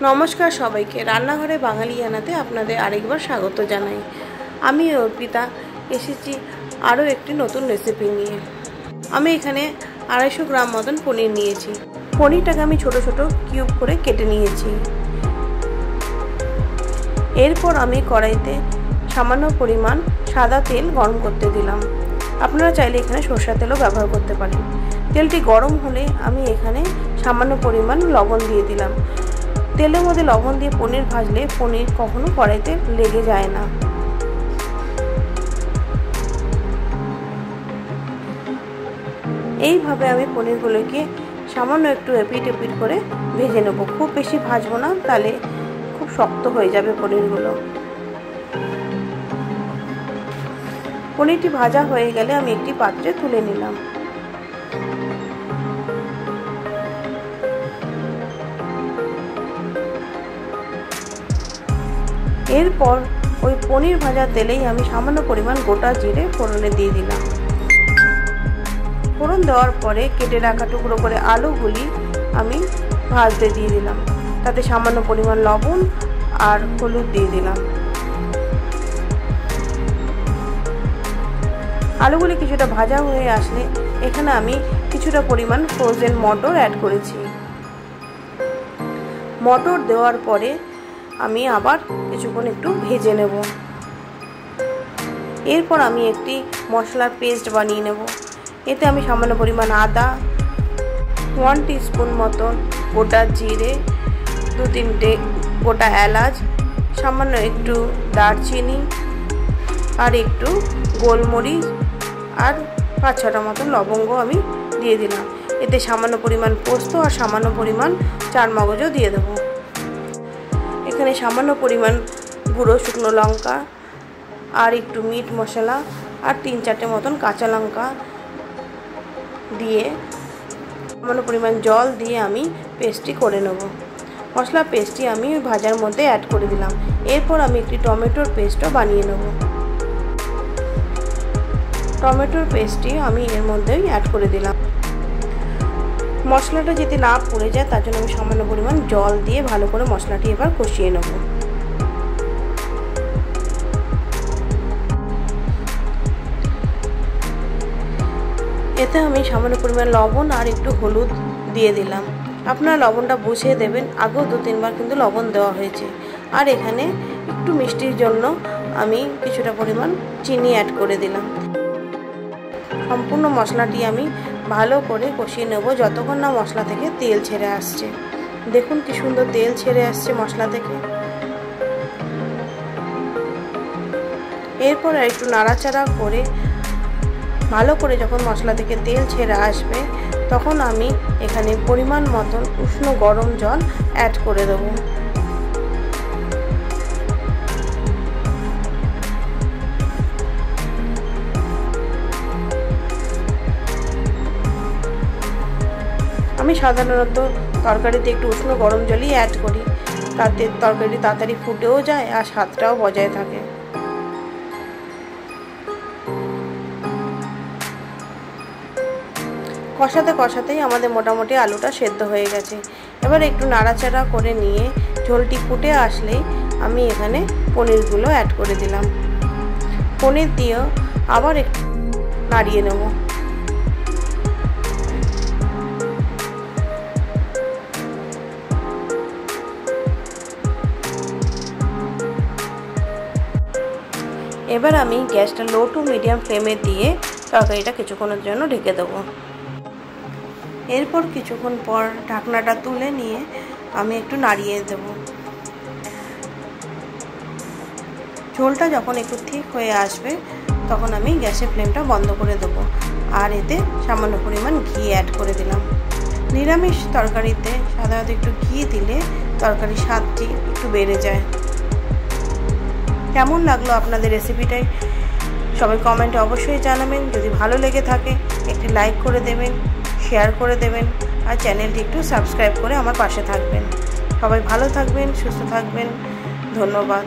নমস্কার সবাইকে, রান্নাঘরে বাঙালিয়ানাতে আপনাদের আরেকবার স্বাগত জানাই। আমি অর্পিতা এসেছি আরও একটি নতুন রেসিপি নিয়ে। আমি এখানে 250 গ্রাম মতন পনির নিয়েছি। পনিরটাকে আমি ছোট ছোট কিউব করে কেটে নিয়েছি। এরপর আমি কড়াইতে সামান্য পরিমাণ সাদা তেল গরম করতে দিলাম। আপনারা চাইলে এখানে সরষের তেলও ব্যবহার করতে পারেন। তেলটি গরম হলে আমি এখানে সামান্য পরিমাণ লবণ দিয়ে দিলাম। তেলের মধ্যে লবণ দিয়ে পনির ভাজলে পনির কখনো কড়াইতে লেগে যায় না। এইভাবে আমি পনিরগুলোকে সামান্য একটু এপিট এপিট করে ভেজে নেব। খুব বেশি ভাজবো না, তাহলে খুব শক্ত হয়ে যাবে পনিরগুলো। পনিরটি ভাজা হয়ে গেলে আমি একটি পাত্রে তুলে নিলাম। এরপর ওই পনির ভাজা তেলেই আমি সামান্য পরিমাণ গোটা জিরে ফোড়নে দিয়ে দিলাম। ফোড়ন দেওয়ার পরে কেটে রাখা টুকরো করে আলুগুলি আমি ভাজতে দিয়ে দিলাম। তাতে সামান্য পরিমাণ লবণ আর হলুদ দিয়ে দিলাম। আলুগুলি কিছুটা ভাজা হয়ে আসলে এখানে আমি কিছুটা পরিমাণ ফ্রোজেন মটর অ্যাড করেছি। মটর দেওয়ার পরে আমি আবার কিছুক্ষণ একটু ভেজে নেব। এরপর আমি একটি মশলার পেস্ট বানিয়ে নেব। এতে আমি সামান্য পরিমাণ আদা, 1 টিস্পুন মতন গোটা জিরে, 2-3টে গোটা এলাচ, সামান্য একটু দারচিনি আর একটু গোলমরিচ আর 5-6টা মতন লবঙ্গ আমি দিয়ে দিলাম। এতে সামান্য পরিমাণ পোস্ত আর সামান্য পরিমাণ চারমগজও দিয়ে দেবো। এখানে সামান্য পরিমাণ গুঁড়ো শুকনো লঙ্কা আর একটু মিট মশলা আর 3-4টে মতন কাঁচা লঙ্কা দিয়ে সামান্য পরিমাণ জল দিয়ে আমি পেস্টটি করে নেব। মশলা পেস্টটি আমি ভাজার মধ্যে অ্যাড করে দিলাম। এরপর আমি একটি টমেটোর পেস্টও বানিয়ে নেব। টমেটোর পেস্টটি আমি এর মধ্যেই অ্যাড করে দিলাম। মশলাটা যাতে না পুড়ে যায় তার জন্য আমি সামান্য পরিমাণ জল দিয়ে ভালো করে মশলাটি এবার কষিয়ে নেব। এতে আমি সামান্য পরিমাণ লবণ আর একটু হলুদ দিয়ে দিলাম। আপনারা লবণটা বুঝিয়ে দেবেন, আগেও 2-3 বার কিন্তু লবণ দেওয়া হয়েছে। আর এখানে একটু মিষ্টির জন্য আমি কিছুটা পরিমাণ চিনি অ্যাড করে দিলাম। সম্পূর্ণ মশলাটি আমি ভালো করে কষিয়ে নেব যতক্ষণ না মশলা থেকে তেল ছেড়ে আসছে। দেখুন কি সুন্দর তেল ছেড়ে আসছে মশলা থেকে। এরপর একটু নাড়াচাড়া করে ভালো করে যখন মশলা থেকে তেল ছেড়ে আসবে তখন আমি এখানে পরিমাণ মতন উষ্ণ গরম জল অ্যাড করে দেবো। আমি সাধারণত তরকারিতে একটু উষ্ণ গরম জলই অ্যাড করি, তাতে তরকারি তাড়াতাড়ি ফুটেও যায় আর স্বাদটাও বজায় থাকে। কষাতে কষাতেই আমাদের মোটামুটি আলুটা সেদ্ধ হয়ে গেছে। এবার একটু নাড়াচাড়া করে নিয়ে ঝোলটি ফুটে আসলেই আমি এখানে পনিরগুলো অ্যাড করে দিলাম। পনির দিয়েও আবার একটু নাড়িয়ে নেব। এবার আমি গ্যাসটা লো টু মিডিয়াম ফ্লেমে দিয়ে তরকারিটা কিছুক্ষণের জন্য ঢেকে দেবো। এরপর কিছুক্ষণ পর ঢাকনাটা তুলে নিয়ে আমি একটু নাড়িয়ে দেব। ঝোলটা যখন একটু ঠিক হয়ে আসবে তখন আমি গ্যাসের ফ্লেমটা বন্ধ করে দেবো আর এতে সামান্য পরিমাণ ঘি অ্যাড করে দিলাম। নিরামিষ তরকারিতে সাধারণত একটু ঘি দিলে তরকারির স্বাদটি একটু বেড়ে যায়। কেমন লাগলো আপনাদের রেসিপিটাই সবাই কমেন্টে অবশ্যই জানাবেন। যদি ভালো লেগে থাকে একটি লাইক করে দেবেন, শেয়ার করে দেবেন আর চ্যানেলটি একটু সাবস্ক্রাইব করে আমার পাশে থাকবেন। সবাই ভালো থাকবেন, সুস্থ থাকবেন। ধন্যবাদ।